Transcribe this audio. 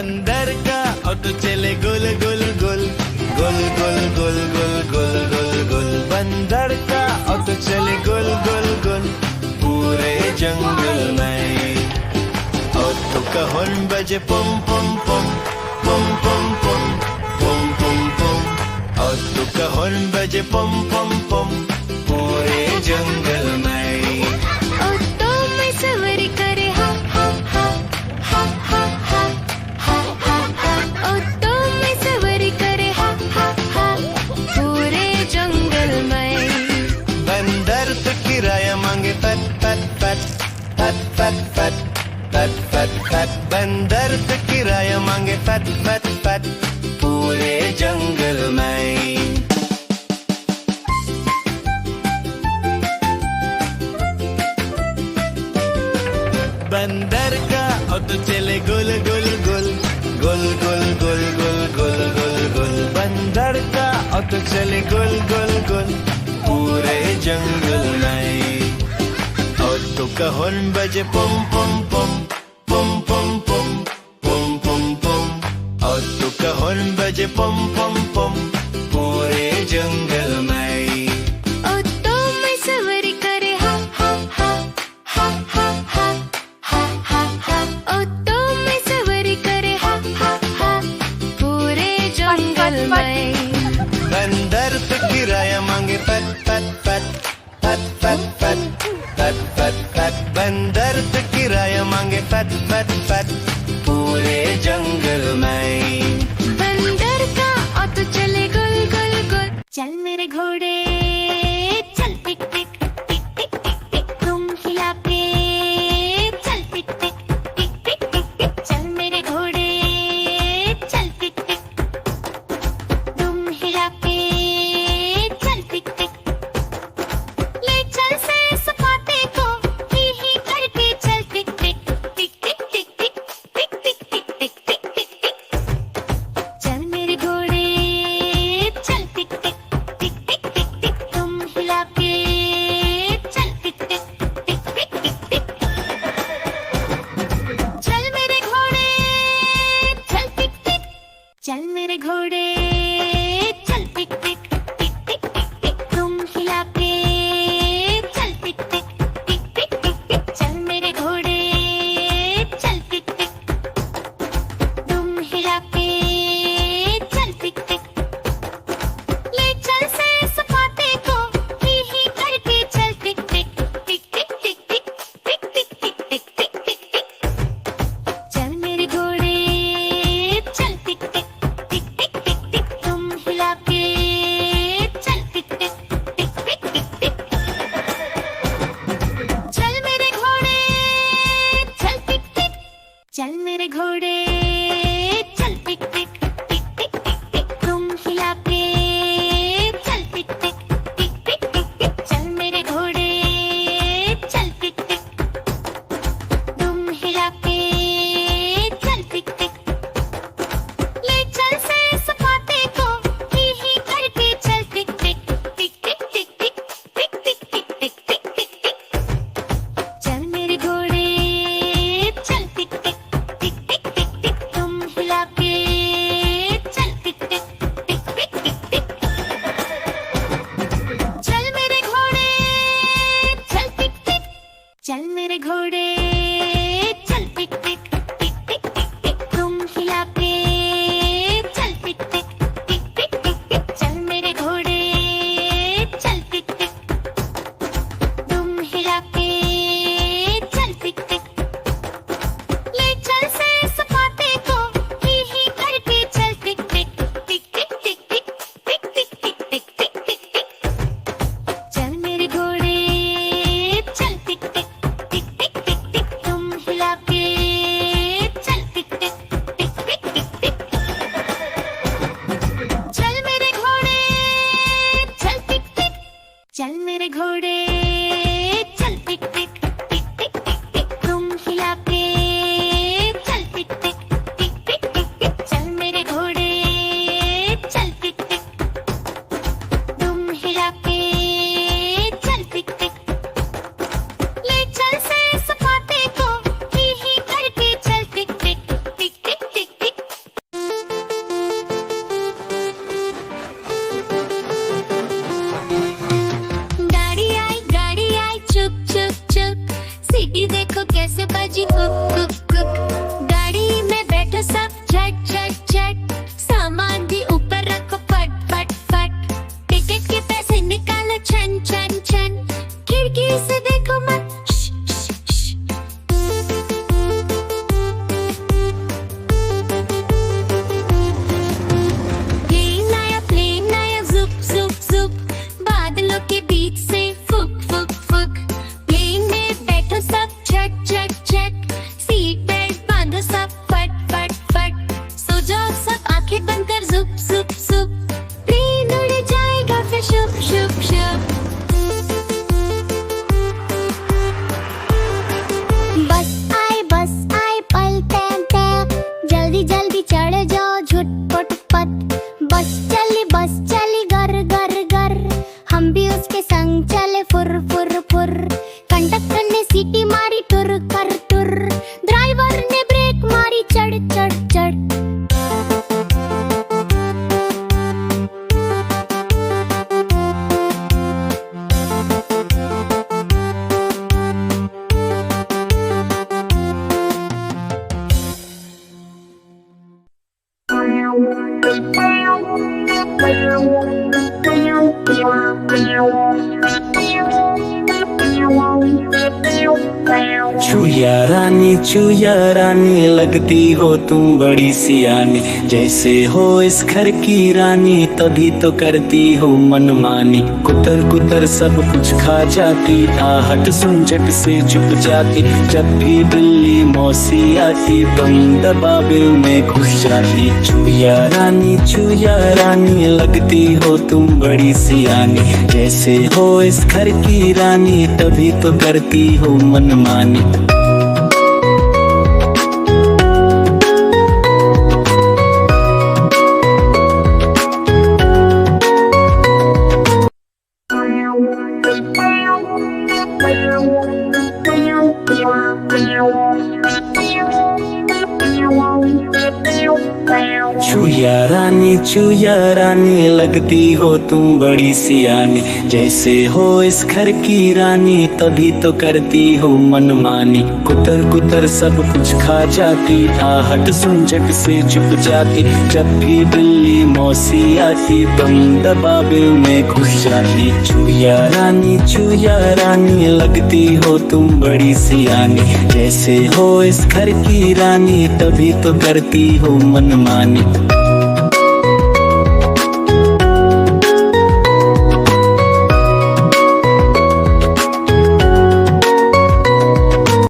बंदर का ऑटो चले गुल गुल गुल गुल गुल गुल गुल गुल गुल गुल। बंदर का ऑटो चले गुल गुल गुल पूरे जंगल में। ऑटो का हॉर्न बजे पम पम पम पम पम पम पम पम पम। ऑटो का हॉर्न बजे पम पम पम पूरे जंगल में। ऑटो में सवारी करे हा हा हा हा हा हा हा हा हा। ऑटो में सवारी करे हा हा हा पूरे जंगल में। बंदर तो किराया मांगे फट फट फट फट फट फट फट फट फट। बंदर तो किराया मांगे फट फट फट पूरे जंगल में। बंदर का ऑटो चले गुल गुल गुल गुल गुल गुल गुल गुल गुल गुल। बंदर का ऑटो चले गुल गुल गुल पूरे जंगल में। ऑटो का हॉर्न बजे पम पम पम पम पम पम पम पम पम। ऑटो का हॉर्न बजे पम पम पम पूरे जंगल में। ऑटो में सवारी करे हा हा हा हा हा हा हा हा हा। ऑटो में सवारी करे हा हा हा पूरे जंगल में। बंदर तो किराया मांगे फट फट फट फट फट फट फट फट फट। बंदर तो किराया मांगे फट फट फट पूरे जंगल में। बंदर का ऑटो चले गुल गुल गुल। चल मेरे घोड़े चल टिक टिक टिक टिक टिक टिक। तुम हिला के चल टिक टिक टिक टिक टिक टिक। चल मेरे घोड़े चल टिक टिक। तुम हिला के चल टिक टिक। ले चल से सपाटे को ही करके चल टिक टिक टिक टिक टिक टिक टिक टिक टिक टिक टिक टिक टिक। चल मेरे घोड़े चल टिक टिक टिक टिक टिक टिक। तुम हिला के चल टिक टिक टिक टिक टिक टिक। चल मेरे घोड़े चल टिक टिक। चल मेरे घोड़े चल टिक टिक टिक टिक टिक टिक। तुम हिला के चल टिक टिक टिक टिक टिक टिक। चल मेरे घोड़े चल टिक टिक। तुम हिला के चल टिक टिक। ले चल से सपाटे को ही करके चल टिक टिक टिक टिक टिक टिक टिक टिक टिक टिक टिक टिक टिक। चल मेरे घोड़े चल टिक टिक टिक टिक टिक टिक। तुम हिला के चल टिक टिक टिक टिक टिक टिक। चल मेरे घोड़े चल टिक टिक। चल मेरे घोड़े चल टिक टिक टिक टिक टिक टिक। तुम हिला के चल टिक टिक टिक टिक टिक टिक। चल मेरे घोड़े चल टिक टिक। तुम हिला के चल टिक टिक। ले चल से सपाटे को ही करके चल टिक टिक टिक टिक टिक टिक टिक टिक टिक टिक टिक टिक टिक। चल मेरे घोड़े चल टिक टिक टिक टिक टिक टिक। तुम हिला के चल टिक टिक टिक टिक टिक टिक। चल मेरे घोड़े चल टिक टिक। चल मेरे घोड़े चल टिक टिक टिक टिक टिक टिक। तुम हिला के चल टिक टिक टिक टिक टिक टिक। चल मेरे घोड़े चल टिक टिक। तुम हिला के चल टिक टिक। ले चल से सपाटे को ही करके चल टिक टिक टिक टिक टिक टिक टिक टिक टिक टिक टिक टिक टिक। चल मेरे घोड़े चल टिक टिक टिक टिक टिक टिक। तुम हिला के चल टिक टिक टिक टिक टिक टिक। चल मेरे घोड़े चल टिक टिक। चल मेरे घोड़े चल टिक टिक टिक टिक टिक टिक। तुम हिला के चल टिक टिक टिक टिक टिक टिक। चल मेरे घोड़े चल टिक टिक। तुम हिला के चल टिक टिक। ले चल से सपाटे को ही करके चल टिक टिक टिक टिक टिक टिक कैसे बजी कुक कुक कुक। गाड़ी में बैठो सब झट झट झट, सामान भी ऊपर रखो फट फट फट। टिकट के पैसे निकालो छन छन छन, खिड़की से देखो मत श, श, श। प्लेन आया जुप जुप जुप, बादलों के बीच से फुक फुक फुक। प्लेन में बैठो सब झट झट झट, सीट बेल्ट बांधो सब फट फट फट। सो जाओ सब आंखें बंद कर जुप जुप जुप, प्लेन उड़ जाएगा फिर शुप शुप शुप। बस आए पल पैं पैं, जल्दी जल्दी चढ़ जाओ झुटपट पट। बस चली गर गर गर, हम भी उसके संग चले फुर फुर फुर। कंडक्टर ने सीटी मारी टुर कर टुर, ड्राइवर ने ब्रेक मारी चढ़ चढ़ चढ़। छुया रानी लगती हो तुम बड़ी सियानी, जैसे हो इस घर की रानी तभी तो करती हो मनमानी। कुतर कुतर सब कुछ खा जाती, आहट सुन झट से चुप जाती। जब भी बिल्ली मौसी आती तुम दबाबिल में घुस जाती। छुया रानी लगती हो तुम बड़ी सियानी, जैसे हो इस घर की रानी तभी तो करती हो मनमानी। छुया रानी लगती हो तुम बड़ी सियानी, जैसे हो इस घर की रानी तभी तो करती हो मनमानी। कुतर कुतर सब कुछ खा जाती, आहट सुन झट से चुप जाती। जब भी बिल्ली मौसी आती तुम दबाबिल में घुस जाती। छुया रानी लगती हो तुम बड़ी सियानी, जैसे हो इस घर की रानी तभी तो करती हो मनमानी।